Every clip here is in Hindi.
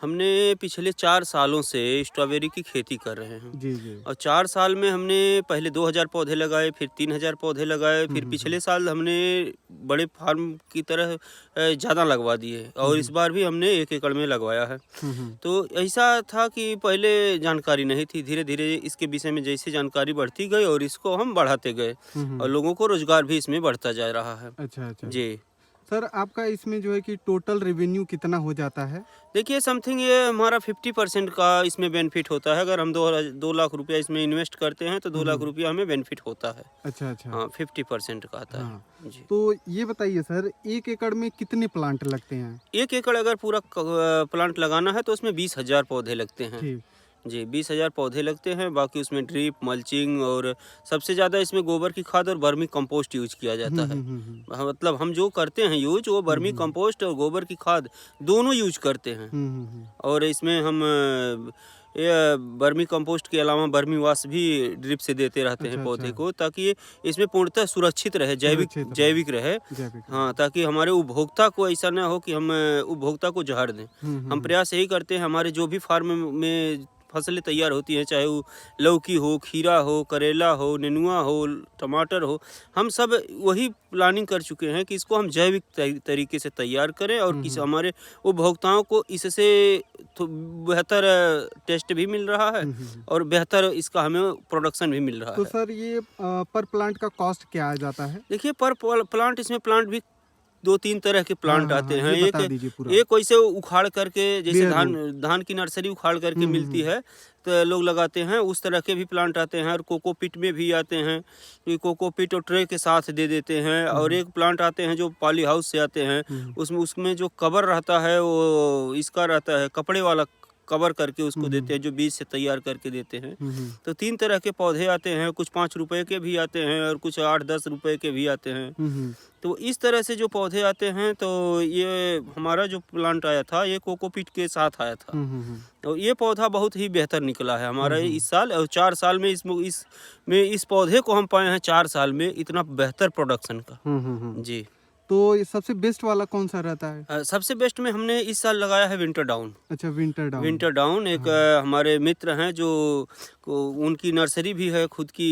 हमने पिछले 4 सालों से स्ट्रॉबेरी की खेती कर रहे हैं जी, जी। और 4 साल में हमने पहले 2000 पौधे लगाए, फिर 3000 पौधे लगाए, फिर पिछले साल हमने बड़े फार्म की तरह ज़्यादा लगवा दिए और इस बार भी हमने 1 एकड़ में लगवाया है। हुँ, हुँ। तो ऐसा था कि पहले जानकारी नहीं थी, धीरे-धीरे इसके विषय में जैसे जानकारी बढ़ती गई और इसको हम बढ़ाते गए हुँ, हुँ। और लोगों को रोज़गार भी इसमें बढ़ता जा रहा है। अच्छा, अच्छा। जी। सर आपका इसमें जो है कि टोटल रेवेन्यू कितना हो जाता है? देखिए समथिंग ये हमारा 50% का इसमें बेनिफिट होता है। अगर हम 2 लाख रुपया इसमें इन्वेस्ट करते हैं तो 2 लाख रुपया हमें बेनिफिट होता है। अच्छा, अच्छा। हाँ, 50% का आता हाँ। है। जी। तो ये बताइए सर 1 एकड़ में कितने प्लांट लगते हैं? 1 एकड़ अगर पूरा प्लांट लगाना है तो उसमें 20,000 पौधे लगते हैं। ठीक। जी, 20,000 पौधे लगते हैं, बाकी उसमें ड्रिप, मल्चिंग और सबसे ज़्यादा इसमें गोबर की खाद और वर्मी कंपोस्ट यूज़ किया जाता हुँ, है। हुँ, हुँ, हुँ। हाँ, मतलब हम जो करते हैं यूज़ वो वर्मी कंपोस्ट और गोबर की खाद दोनों यूज़ करते हैं। हुँ, हुँ, हुँ। और इसमें हम ये वर्मी कंपोस्ट के अलावा वर्मी वाश भी ड्रिप से देते रहते हैं अच्छा, पौधे अच्छा। को ताकि ये इसमें पूर्णतः सुरक्षित रहे, जैविक सुरक्षित रहे, जैविक रहे। जैविक हाँ, रहे। ताकि हमारे उपभोक्ता को ऐसा ना हो कि हम उपभोक्ता को जहर दें। हुँ, हुँ, हम हुँ। प्रयास यही करते हैं हमारे जो भी फार्म में फसलें तैयार होती हैं, चाहे वो लौकी हो, खीरा हो, करेला हो, नेनुआ हो, टमाटर हो, हम सब वही प्लानिंग कर चुके हैं कि इसको हम जैविक तरीके से तैयार करें और हुँ, किस हुँ। हमारे उपभोक्ताओं को इससे तो बेहतर टेस्ट भी मिल रहा है हुँ, हुँ, हुँ। और बेहतर इसका हमें प्रोडक्शन भी मिल रहा तो है। सर ये पर प्लांट का कॉस्ट क्या आ जाता है? देखिए प्लांट इसमें प्लांट भी 2-3 तरह के हाँ, प्लांट हाँ, आते हाँ। हैं। ये एक बता दीजिए पूरा। एक वैसे उखाड़ करके जैसे बेयर धान रूट। धान की नर्सरी उखाड़ करके हुँ, हुँ, मिलती हुँ। है, तो लोग लगाते हैं, उस तरह के भी प्लांट आते हैं और कोकोपीट में भी आते हैं। ये कोकोपीट और ट्रे के साथ दे देते हैं हुँ, और हुँ। एक प्लांट आते हैं जो पॉली हाउस से आते हैं। हुँ, हुँ। उसमें जो कवर रहता है वो इसका रहता है, कपड़े वाला कवर करके हुँ, उसको देते हुँ। हैं, जो बीज से तैयार करके देते हैं। हुँ, हुँ। तो 3 तरह के पौधे आते हैं, कुछ 5 रुपए के भी आते हैं और कुछ 8-10 रुपए के भी आते हैं। हुँ, हुँ। तो इस तरह से जो पौधे आते हैं तो ये हमारा जो प्लांट आया था ये कोकोपीट के साथ आया था। हुँ, हुँ, हुँ। तो ये पौधा बहुत ही बेहतर निकला है हुँ, हमारा हुँ। इस साल और 4 साल में इस पौधे को हम पाए हैं 4 साल में इतना बेहतर प्रोडक्शन का। हुँ, हुँ, हुँ। जी। तो ये सबसे बेस्ट वाला कौन-सा रहता है? सबसे बेस्ट में हमने इस साल लगाया है विंटर डाउन। अच्छा विंटर डाउन। विंटर डाउन एक हाँ। हमारे मित्र हैं जो उनकी नर्सरी भी है खुद की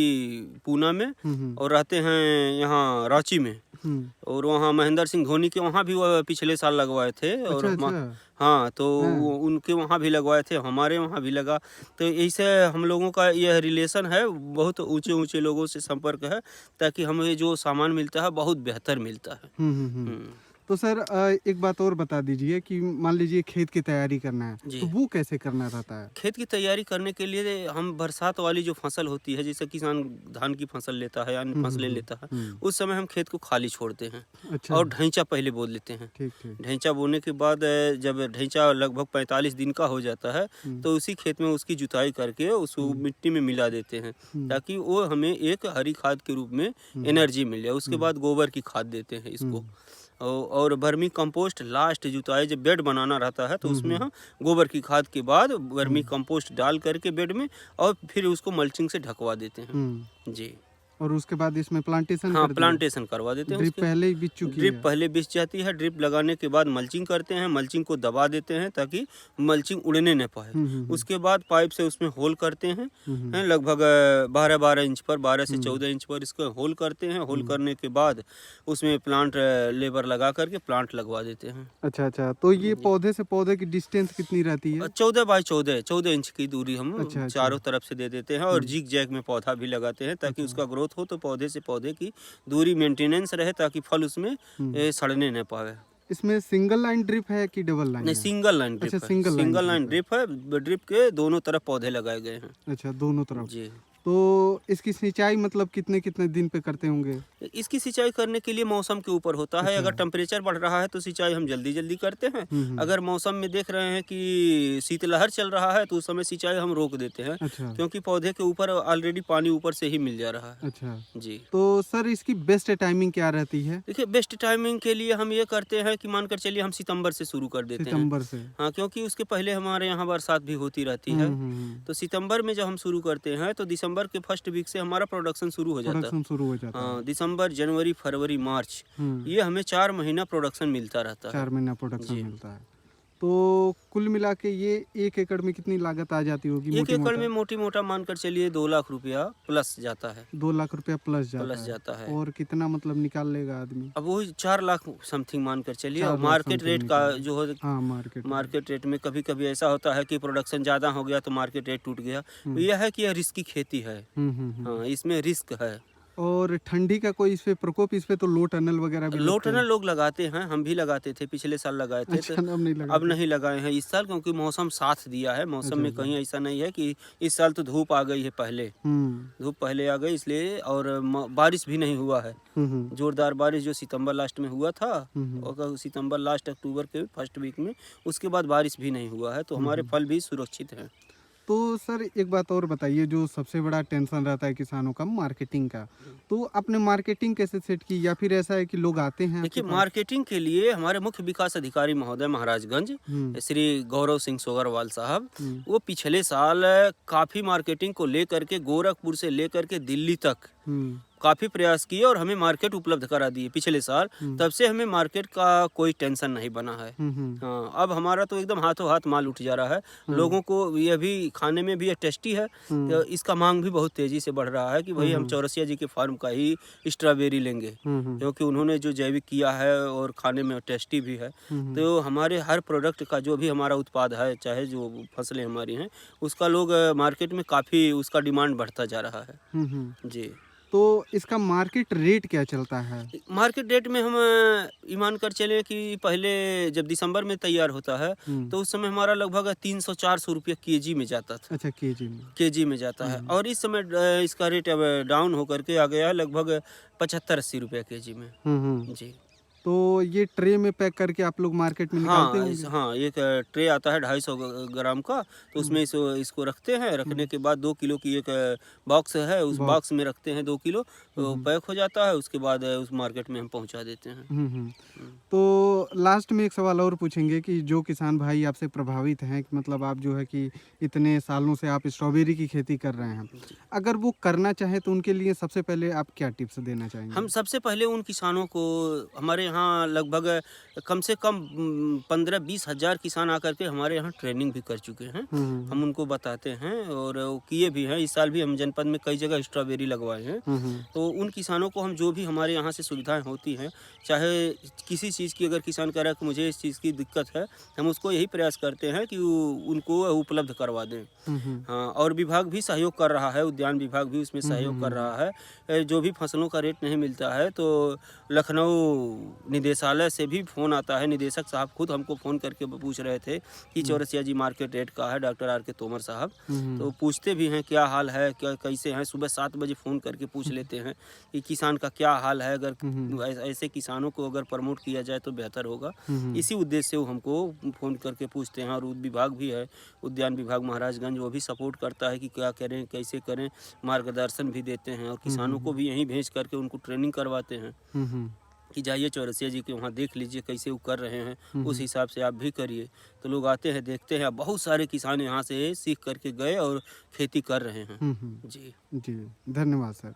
पूना में हुँ, हुँ। और रहते हैं यहाँ रांची में। हुँ। और वहाँ महेंद्र सिंह धोनी के वहाँ भी वो पिछले साल लगवाए थे और अच्छा, अच्छा। हाँ तो हाँ। उनके वहाँ भी लगवाए थे, हमारे वहाँ भी लगा। तो ऐसे हम लोगों का यह रिलेशन है, बहुत ऊंचे ऊंचे लोगों से संपर्क है ताकि हमें जो सामान मिलता है बहुत बेहतर मिलता है। हुँ, हुँ, हुँ। हम्म, तो सर एक बात और बता दीजिए कि मान लीजिए खेत की तैयारी करना है, जी। तो वो कैसे करना रहता है? खेत की तैयारी करने के लिए हम बरसात वाली जो फसल होती है, जैसे किसान धान की फसल लेता है, अन्य हुँ, हुँ, फसलें हुँ। लेता है, हुँ। उस समय हम खेत को खाली छोड़ते हैं अच्छा। और ढैंचा पहले बो लेते हैं। ठीक, ठीक। ढैंचा बोने के बाद जब ढैंचा लगभग 45 दिन का हो जाता है हुँ, तो उसी खेत में उसकी जुताई करके उसको हुँ, मिट्टी में मिला देते हैं हुँ, ताकि वो हमें एक हरी खाद के रूप में हुँ, एनर्जी मिले। उसके हुँ, बाद गोबर की खाद देते हैं हुँ, इसको और वर्मी कंपोस्ट लास्ट जुताई जब बेड बनाना रहता है तो हुँ, उसमें हुँ, हम गोबर की खाद के बाद वर्मी हुँ, कंपोस्ट डाल करके बेड में और फिर उसको मल्चिंग से ढकवा देते हैं। हुँ। जी। और उसके बाद इसमें प्लांटेशन हाँ, कर दिए? प्लांटेशन करवा देते हैं ड्रिप उसके। पहले ही बिछ चुकी ड्रिप है? पहले बिछ जाती है, ड्रिप लगाने के बाद मल्चिंग करते हैं, मल्चिंग को दबा देते हैं ताकि मल्चिंग उड़ने न पाए। हुँ, हुँ, हुँ, उसके बाद पाइप से उसमें होल करते हैं, हुँ, हुँ, लगभग 12-12 इंच पर 12 से हुँ, 14 इंच पर इसको होल करते हैं। होल हुँ। करने के बाद उसमें प्लांट लेबर लगा करके प्लांट लगवा देते हैं। अच्छा, अच्छा। तो ये जी। पौधे से पौधे की डिस्टेंस कितनी रहती है? 14 बाई 14 14 इंच की दूरी हम अच्छा, अच्छा। चारों तरफ से दे देते हैं और हुँ, जिग जैग में पौधा भी लगाते हैं ताकि अच्छा। उसका ग्रोथ हो तो पौधे से पौधे की दूरी मेंटेनेंस रहे ताकि फल उसमें हुँ। सड़ने न पाए। इसमें सिंगल लाइन ड्रिप है कि डबल लाइन नहीं, है? सिंगल लाइन अच्छा ड्रिप है। Single line single line drip है। ड्रिप है। ड्रिप के दोनों तरफ पौधे लगाए गए हैं। अच्छा दोनों तरफ। जी। तो इसकी सिंचाई मतलब कितने-कितने दिन पे करते होंगे? इसकी सिंचाई करने के लिए मौसम के ऊपर होता है। अच्छा। अगर टेम्परेचर बढ़ रहा है तो सिंचाई हम जल्दी-जल्दी करते हैं। हुँ, हुँ। अगर मौसम में देख रहे हैं कि शीतलहर चल रहा है तो उस समय सिंचाई हम रोक देते हैं अच्छा, क्योंकि पौधे के ऊपर ऑलरेडी पानी ऊपर से ही मिल जा रहा है। अच्छा। जी। तो सर इसकी बेस्ट टाइमिंग क्या रहती है? देखिए बेस्ट टाइमिंग के लिए हम ये करते हैं कि मानकर चलिए हम सितंबर से शुरू कर देते हैं। सितंबर से? हाँ, क्योंकि उसके पहले हमारे यहाँ बरसात भी होती रहती हुँ, है। हुँ, हुँ। तो सितंबर में जब हम शुरू करते हैं तो दिसंबर के फर्स्ट वीक से हमारा प्रोडक्शन शुरू हो जाता है। प्रोडक्शन शुरू हो जाता है। हाँ, दिसंबर, जनवरी, फरवरी, मार्च हुँ। ये हमें 4 महीना प्रोडक्शन मिलता रहता है। 4 महीना प्रोडक्शन जी। मिलता है। तो कुल मिला के ये 1 एकड़ में कितनी लागत आ जाती होगी एक मोटी एकड़ मोटा? में मोटी मोटा मानकर चलिए 2 लाख रुपया प्लस जाता है। 2 लाख रुपया प्लस प्लस जाता जाता है। है। और कितना मतलब निकाल लेगा आदमी? अब वही 4 लाख समथिंग मानकर चलिए। 4 और लाख मार्केट समथिंग रेट का निकाल जो हो, हाँ, मार्केट। मार्केट रेट में कभी कभी ऐसा होता है कि प्रोडक्शन ज़्यादा हो गया तो मार्केट रेट टूट गया। तो यह है कि यह रिस्की खेती है। हाँ, इसमें रिस्क है। और ठंडी का कोई इस पे प्रकोप, इस पे तो लो टनल वगैरह भी लो लगते हैं। टनल लोग लगाते हैं, हम भी लगाते थे, पिछले साल लगाए थे। अच्छा, तो अब नहीं अब लगाते। नहीं लगाए हैं इस साल, क्योंकि मौसम साथ दिया है। मौसम अच्छा, में अच्छा। कहीं ऐसा नहीं है कि इस साल तो धूप आ गई है पहले। धूप पहले आ गई इसलिए, और बारिश भी नहीं हुआ है। जोरदार बारिश जो सितंबर लास्ट में हुआ था, और सितंबर लास्ट अक्टूबर के फर्स्ट वीक में, उसके बाद बारिश भी नहीं हुआ है। तो हमारे फल भी सुरक्षित हैं। तो सर एक बात और बताइए, जो सबसे बड़ा टेंशन रहता है किसानों का मार्केटिंग का, तो आपने मार्केटिंग कैसे सेट की, या फिर ऐसा है कि लोग आते हैं आपके देखिए, पास? मार्केटिंग के लिए हमारे मुख्य विकास अधिकारी महोदय महाराजगंज, श्री गौरव सिंह सोगरवाल साहब, वो पिछले साल काफ़ी मार्केटिंग को लेकर के गोरखपुर से लेकर के दिल्ली तक काफ़ी प्रयास किए और हमें मार्केट उपलब्ध करा दिए पिछले साल। तब से हमें मार्केट का कोई टेंशन नहीं बना है। हाँ, अब हमारा तो एकदम हाथों हाथ माल उठ जा रहा है। लोगों को यह भी खाने में भी टेस्टी है। तो इसका मांग भी बहुत तेज़ी से बढ़ रहा है कि भाई हम चौरसिया जी के फार्म का ही स्ट्रॉबेरी लेंगे, क्योंकि उन्होंने जो जैविक किया है और खाने में टेस्टी भी है। तो हमारे हर प्रोडक्ट का जो भी हमारा उत्पाद है, चाहे जो फसलें हमारी हैं, उसका लोग मार्केट में काफ़ी उसका डिमांड बढ़ता जा रहा है। जी। तो इसका मार्केट रेट क्या चलता है? मार्केट रेट में हम ईमान कर चले कि पहले जब दिसंबर में तैयार होता है तो उस समय हमारा लगभग 300-400 रुपये केजी में जाता था। अच्छा, केजी में? केजी में जाता है। और इस समय इसका रेट अब डाउन होकर के आ गया है लगभग 75-80 रुपये केजी में। जी। तो ये ट्रे में पैक करके आप लोग मार्केट में निकालते हाँ, होंगे? हाँ, एक ट्रे आता है 250 ग्राम का, तो उसमें इसको रखते हैं। रखने के बाद 2 किलो की एक बॉक्स है, उस बॉक्स में रखते हैं 2 किलो, तो पैक हो जाता है। उसके बाद उस मार्केट में हम पहुंचा देते हैं। तो लास्ट में एक सवाल और पूछेंगे कि जो किसान भाई आपसे प्रभावित हैं, कि मतलब आप जो है कि इतने सालों से आप स्ट्रॉबेरी की खेती कर रहे हैं, अगर वो करना चाहें तो उनके लिए सबसे पहले आप क्या टिप्स देना चाहेंगे? हम सबसे पहले उन किसानों को, हमारे यहाँ लगभग कम से कम 15-20 हज़ार किसान आकर के हमारे यहाँ ट्रेनिंग भी कर चुके हैं। हम उनको बताते हैं और वो किए भी हैं। इस साल भी हम जनपद में कई जगह स्ट्रॉबेरी लगवाए हैं। तो उन किसानों को हम जो भी हमारे यहाँ से सुविधाएं होती हैं, चाहे किसी चीज़ की, अगर किसान कह रहा है कि मुझे इस चीज़ की दिक्कत है, हम उसको यही प्रयास करते हैं कि उनको उपलब्ध करवा दें। हाँ, और विभाग भी सहयोग कर रहा है, उद्यान विभाग भी उसमें सहयोग कर रहा है। जो भी फसलों का रेट नहीं मिलता है तो लखनऊ निदेशालय से भी फ़ोन आता है। निदेशक साहब खुद हमको फ़ोन करके पूछ रहे थे कि चौरसिया जी मार्केट रेट का है, डॉक्टर आर के तोमर साहब। तो पूछते भी हैं क्या हाल है, क्या कैसे हैं। सुबह 7 बजे फ़ोन करके पूछ लेते हैं कि किसान का क्या हाल है। अगर ऐसे किसानों को अगर प्रमोट किया जाए तो बेहतर होगा। इसी उद्देश्य से वो हमको फ़ोन करके पूछते हैं। और विभाग भी है, उद्यान विभाग महाराजगंज, वो भी सपोर्ट करता है कि क्या करें, कैसे करें, मार्गदर्शन भी देते हैं। और किसानों को भी यहीं भेज करके उनको ट्रेनिंग करवाते हैं कि जाइए चौरसिया जी के वहाँ देख लीजिए कैसे वो कर रहे हैं, उस हिसाब से आप भी करिए। तो लोग आते हैं, देखते हैं। बहुत सारे किसान यहाँ से सीख करके गए और खेती कर रहे हैं। जी। जी, धन्यवाद सर।